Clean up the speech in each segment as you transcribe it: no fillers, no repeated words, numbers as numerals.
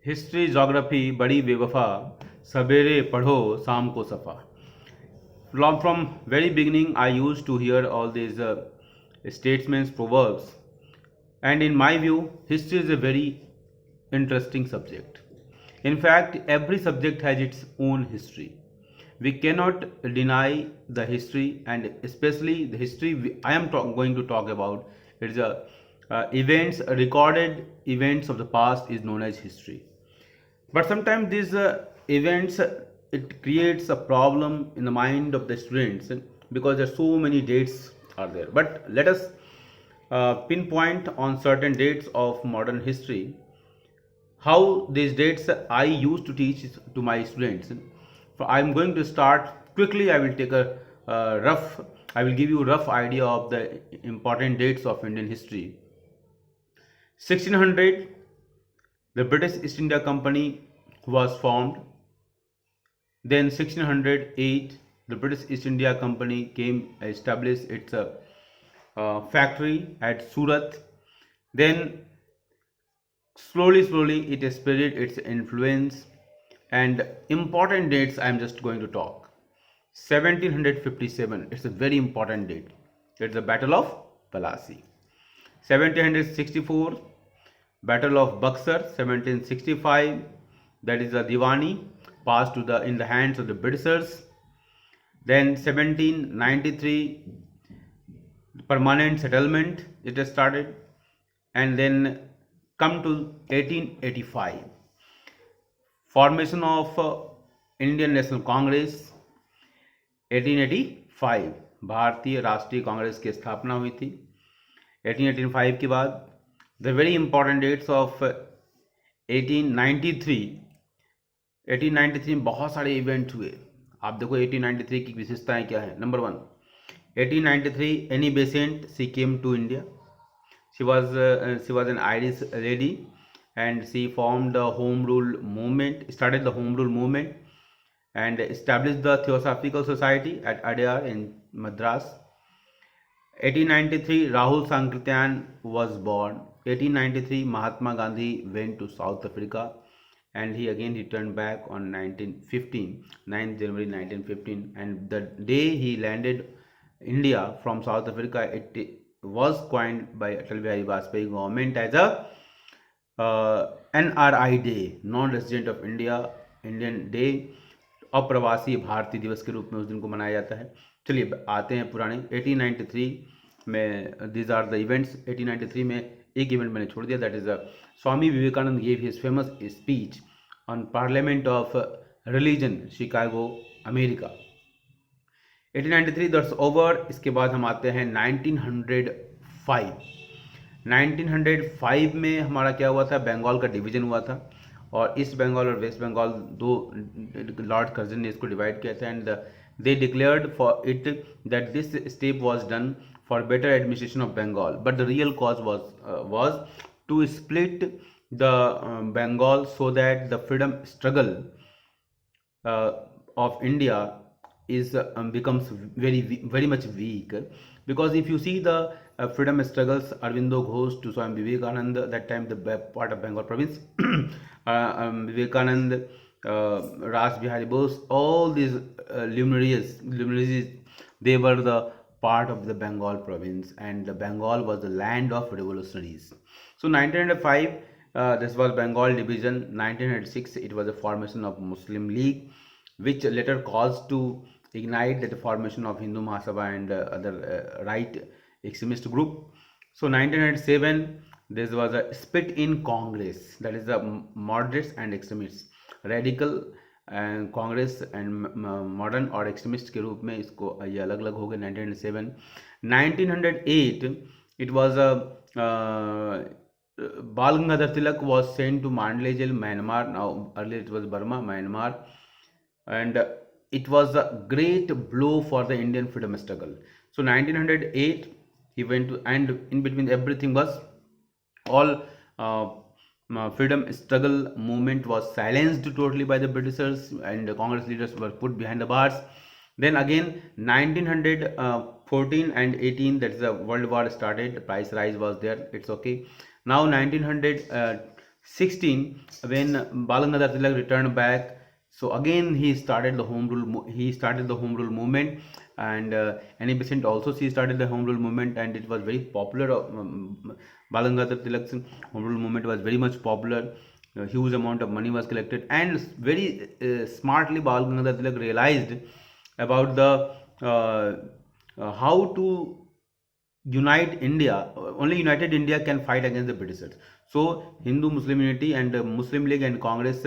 History geography बड़ी बेवफा, सवेरे पढ़ो शाम को सफ़ा. From very beginning, I used to hear all these statesmen's proverbs, and in my view, history is a very interesting subject. In fact, every subject has its own history. We cannot deny the history, and especially the history I am going to talk about. It's a events, recorded events of the past is known as history. But sometimes these events it creates a problem in the mind of the students because there are so many dates are there. But let us pinpoint on certain dates of modern history how these dates I used to teach to my students. So I'm going to start quickly. I will take a rough. I will give you a rough idea of the important dates of Indian history. 1600, the British East India Company was formed. Then 1608, the British East India Company came established its factory at Surat. Then slowly it spread its influence, and important dates I am just going to talk. 1757, it's a very important date. It's the Battle of Plassey. 1764, Battle of Buxar. 1765, that is the Diwani passed to the in the hands of the Britishers. Then 1793, permanent settlement it has started, and then come to 1885, formation of Indian National Congress. 1885 भारतीय राष्ट्रीय कांग्रेस की स्थापना हुई थी. 1885 के बाद the very important dates of 1893. 1893 में बहुत सारे इवेंट हुए. आप देखो 1893 की विशेषताएं क्या है. Number 1, 1893 Annie Besant she came to India. She was an Irish lady, and she formed the home rule movement, started the home rule movement, and established the Theosophical Society at Adyar in Madras. 1893, Rahul Sankrityan was born. 1893, Mahatma Gandhi went to South Africa, and he again returned back on 1915, 9th January 1915, and the day he landed India from South Africa, it was coined by Atal Bihari Vajpayee government as a NRI Day, non-resident of India, Indian Day, अप्रवासी भारतीय दिवस के रूप में उस दिन को मनाया जाता है. चलिए आते हैं पुराने 1893 में. These are the events. 1893 में एक इवेंट मैंने छोड़ दिया, that is Swami Vivekananda gave his famous speech on parliament of religion, Chicago, America. 1893 that's over. इसके बाद हम आते हैं 1905. 1905 में हमारा क्या हुआ था, बंगाल का डिवीजन हुआ था, और ईस्ट बंगाल और वेस्ट बंगाल दो लॉर्ड कर्जन ने इसको डिवाइड किया था, and they declared for it that this step was done for better administration of Bengal, but the real cause was to split the Bengal so that the freedom struggle of India is becomes very much weak, because if you see the freedom struggles, Arvindo Ghosh to Swami Vivekananda, that time the part of Bengal province, Vivekanand, Ras Bihari Bose, all these luminaries, they were the part of the Bengal province, and the Bengal was the land of revolutionaries. So 1905, this was Bengal division. 1906, it was a formation of Muslim League, which later caused to ignite the formation of Hindu Mahasabha and other right extremist group. So 1907, this was a split in Congress, that is the moderates and extremists, radical and Congress and modern और extremist के रूप में इसको ये अलग अलग हो गए. 1907. 1908, it was a Bal Gangadhar Tilak was sent to Mandalay jail, Myanmar. Now earlier it was Burma, Myanmar, and it was a great blow for the Indian freedom struggle. So 1908 he went to, and in between everything was all freedom struggle movement was silenced totally by the Britishers, and the Congress leaders were put behind the bars. Then again 1914 and 18, that's the World War started, price rise was there, it's okay. Now 1900 16, when Balangadar Tilak returned back, so again he started the home rule movement, and Annie Besant also she started the home rule movement, and it was very popular. Balangadar Tilak's home rule movement was very much popular. A huge amount of money was collected, and very smartly Balangadar Tilak realized about the how to unite India. Only united India can fight against the Britishers. So Hindu Muslim unity and Muslim League and Congress,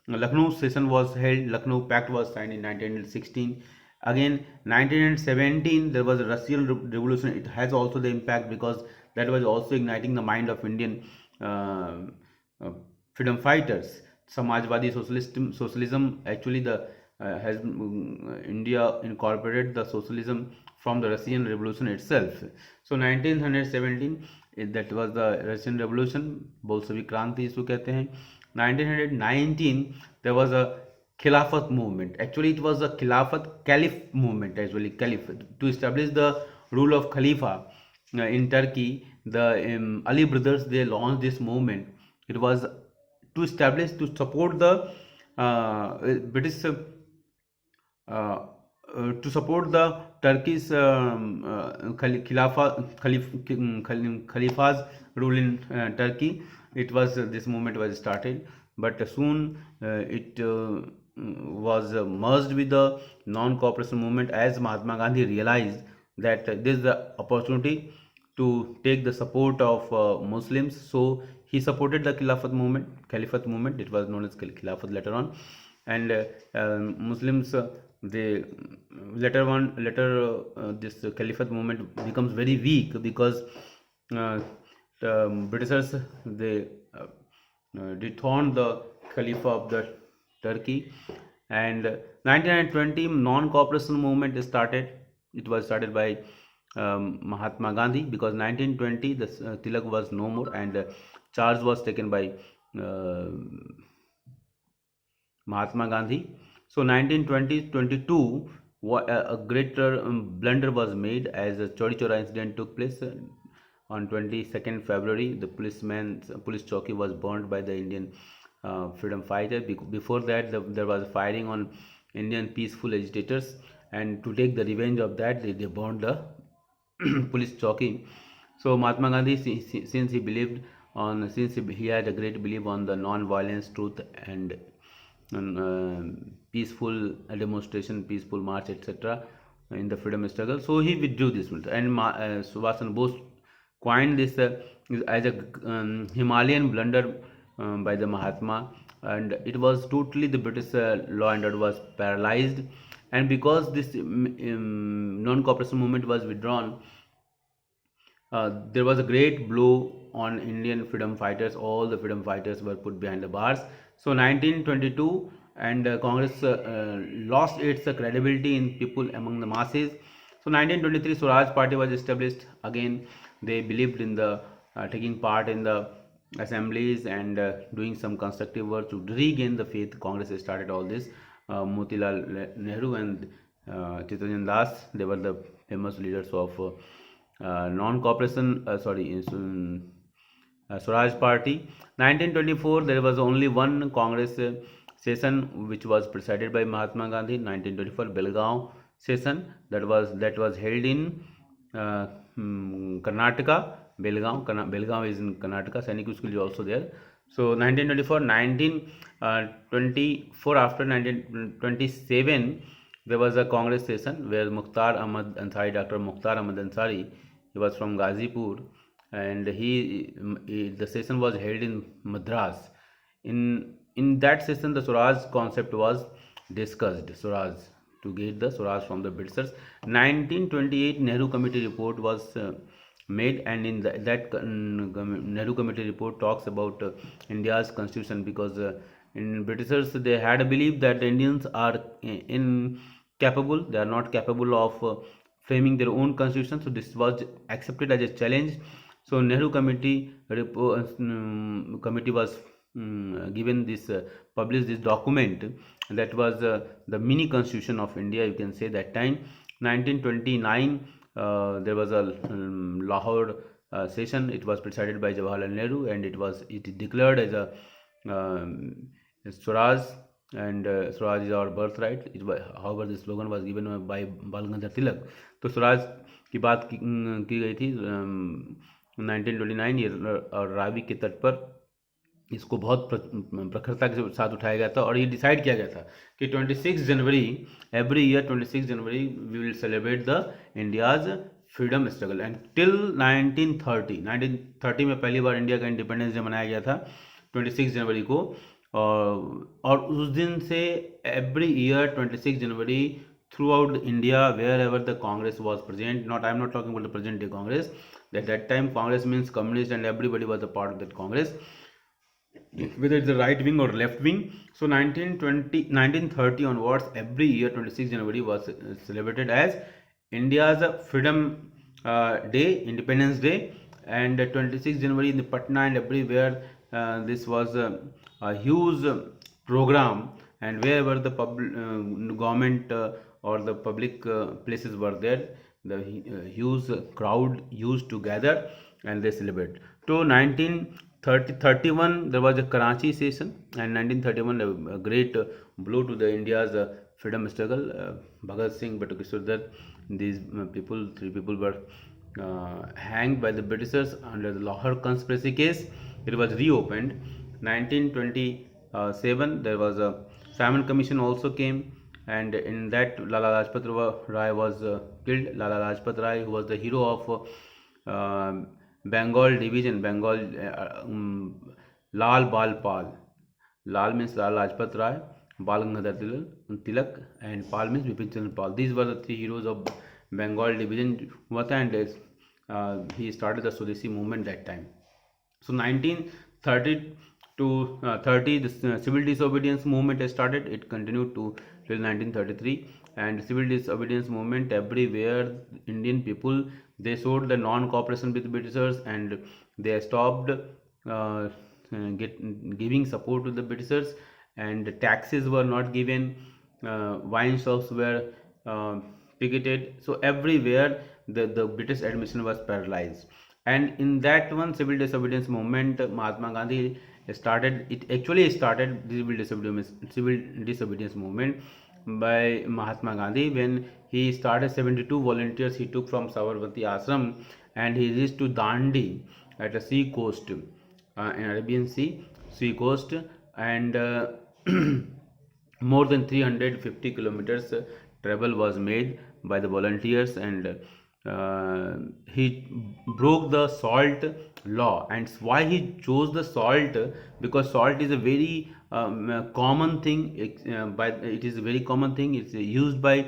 Lucknow session was held. Lucknow Pact was signed in 1916. Again, 1917 there was a Russian Revolution. It has also the impact because that was also igniting the mind of Indian uh, freedom fighters. Samajwadi socialism actually the has India incorporated the socialism from the Russian Revolution itself. So 1917 that was the Russian Revolution, Bolshevik Kranti इसको कहते हैं. 1919 there was a Khilafat movement. Actually, it was a Khilafat Caliph movement. Actually, Caliph to establish the rule of Khalifa in Turkey. The Ali brothers they launched this movement. It was to establish to support the British to support the Turkish Khalifa's rule in Turkey. It was this movement was started, but soon it was merged with the non-cooperation movement as Mahatma Gandhi realized that this is the opportunity to take the support of Muslims. So he supported the Caliphate movement. It was known as Khilafat later on, and Muslims they later this Caliphate movement becomes very weak because the Britishers they dethroned the Khalifa of the Turkey, and 1920 non-cooperation movement started. It was started by Mahatma Gandhi because 1920 the Tilak was no more, and charge was taken by Mahatma Gandhi. So 1920-22 a greater blunder was made as a Chori Chora incident took place on 22nd February. The police chowki was burned by the Indian freedom fighter. Before that there was firing on Indian peaceful agitators, and to take the revenge of that they burned the police chowki. So Mahatma Gandhi, since he had a great belief on the non-violence, truth, and peaceful demonstration, peaceful march, etc. in the freedom struggle. So he withdrew this, and Subhash Chandra Bose coined this as a Himalayan blunder by the Mahatma, and it was totally the British law and order was paralyzed, and because this non-cooperation movement was withdrawn, there was a great blow on Indian freedom fighters. All the freedom fighters were put behind the bars. So 1922 and Congress lost its credibility in people among the masses. So 1923 Swaraj Party was established. Again they believed in the taking part in the assemblies and doing some constructive work to regain the faith. Congress started all this. Motilal Nehru and Chittaranjan Das, they were the famous leaders of non-cooperation Swaraj Party. 1924 there was only one Congress session which was presided by Mahatma Gandhi. 1924 Belgaum session that was held in Karnataka. Belgaum is in Karnataka. Sainik School is also there. So 1924 1924 after 1927 there was a Congress session where Mukhtar Ahmad Ansari, Dr. Mukhtar Ahmad Ansari, he was from Ghazipur, and the session was held in Madras. In that session the Swaraj concept was discussed. Swaraj, to get the Swaraj from the Britishers. 1928 Nehru Committee report was made, and in that Nehru Committee report talks about India's constitution, because in Britishers they had a belief that the Indians are incapable, they are not capable of framing their own constitution. So this was accepted as a challenge. So Nehru Committee was given this published this document that was the mini constitution of India, you can say. That time 1929 there was a Lahore session. It was presided by Jawaharlal Nehru, and it declared as a Swaraj, and Swaraj is our birthright. However, the slogan was given by Bal Gangadhar Tilak. तो स्वराज की बात की गई थी 1929 ये, और रावी के तट पर इसको बहुत प्रखरता के साथ उठाया गया था, और ये डिसाइड किया गया था कि 26 जनवरी, every year 26 January we will celebrate the India's freedom struggle, and till 1930 में पहली बार इंडिया का इंडिपेंडेंस डे मनाया गया था 26 जनवरी को। और उस दिन से every year 26 January throughout India, wherever the Congress was present, I am not talking about the present day Congress, that time Congress means communist, and everybody was a part of that Congress, whether it's the right wing or left wing. So 1930 onwards, every year 26 January was celebrated as India's freedom day, Independence Day. And 26 January in the Patna and everywhere, this was a huge program, and wherever the government or the public places were there, the huge crowd used to gather and they celebrate. So 1931 there was a Karachi session, and 1931 a great blow to the India's freedom struggle. Bhagat Singh, Batu Dutt, these three people were hanged by the Britishers under the Lahore conspiracy case. It was reopened. 1927 there was a Simon Commission also came, and in that Lala Lajpat Rai was killed. Lala Lajpat Rai, who was the hero of Bengal division, Lal Bal Pal. Lal means Lala Lajpat Rai, Bal Gangadhar Tilak, and Pal means Bipin Chandra Pal. These were the three heroes of Bengal division, and he started the Swadeshi movement that time. So 1930 to 30, the civil disobedience movement started. It continued to till 1933, and civil disobedience movement everywhere. Indian people, they showed the non-cooperation with Britishers, and they stopped giving support to the Britishers, and taxes were not given. Wine shops were picketed. So everywhere the British administration was paralyzed. And in that one civil disobedience movement, Mahatma Gandhi started. It actually started the civil disobedience movement by Mahatma Gandhi when he started. 72 volunteers he took from Sabarmati Ashram, and he reached to Dandi at a sea coast, in Arabian sea coast, and more than 350 kilometers travel was made by the volunteers, and he broke the salt law. And why he chose the salt? Because salt is a very common thing. It is a very common thing. It's used by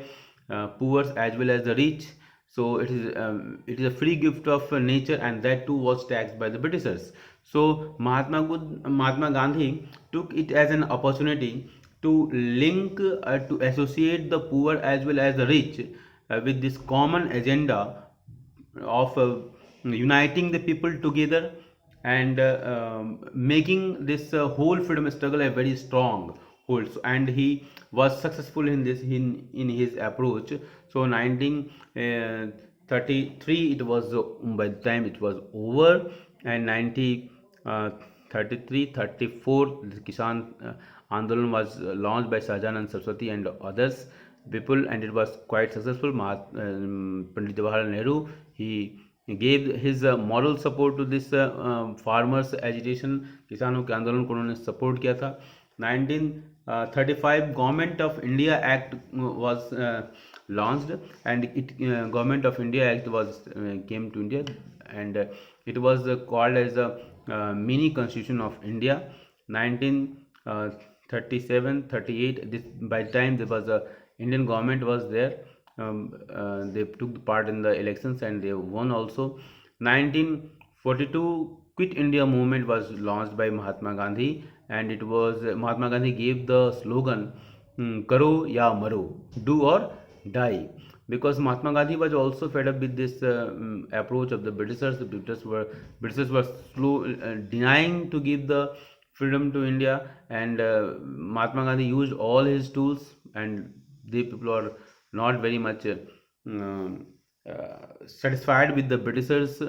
poor as well as the rich. So it is a free gift of nature, and that too was taxed by the Britishers. So Mahatma Gandhi took it as an opportunity to link, to associate the poor as well as the rich with this common agenda of uniting the people together, and making this whole freedom struggle a very strong hold. And he was successful in this, in his approach. So 1933 it was, by the time it was over, and 1933-34 the Kisan Andolan was launched by Shahjahan Saraswati and others people, and it was quite successful. Pandit Jawaharlal Nehru, he gave his moral support to this farmers agitation, किसानों के आंदोलन को उन्होंने support किया था. 1935 Government of India Act was launched, and Government of India Act was came to India, and it was called as a mini Constitution of India. 1937-38, this by the time there was a Indian government was there. They took part in the elections and they won also. 1942 Quit India movement was launched by Mahatma Gandhi, and it was Mahatma Gandhi gave the slogan "Karo ya Maro," do or die, because Mahatma Gandhi was also fed up with this approach of the Britishers. The Britishers were denying to give the freedom to India, and Mahatma Gandhi used all his tools, and they people are not very much satisfied with the Britishers'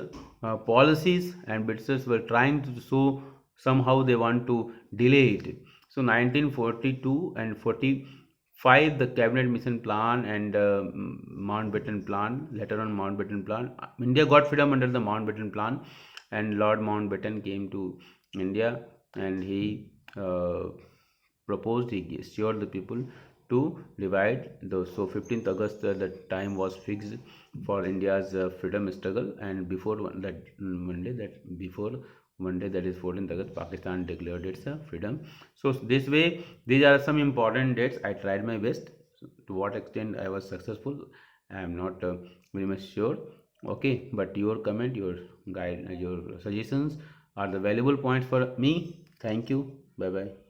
policies, and Britishers were trying to show somehow they want to delay it. So 1942 and 45, the Cabinet Mission Plan and Mountbatten Plan, later on Mountbatten Plan. India got freedom under the Mountbatten Plan, and Lord Mountbatten came to India, and he proposed, he assured the people to divide those. So 15th August, the time was fixed for India's freedom struggle, and before Monday, that is 14th August, Pakistan declared its freedom. So this way, these are some important dates. I tried my best. So to what extent I was successful, I am not very much sure. Okay, but your comment, your guide, your suggestions are the valuable points for me. Thank you. Bye bye.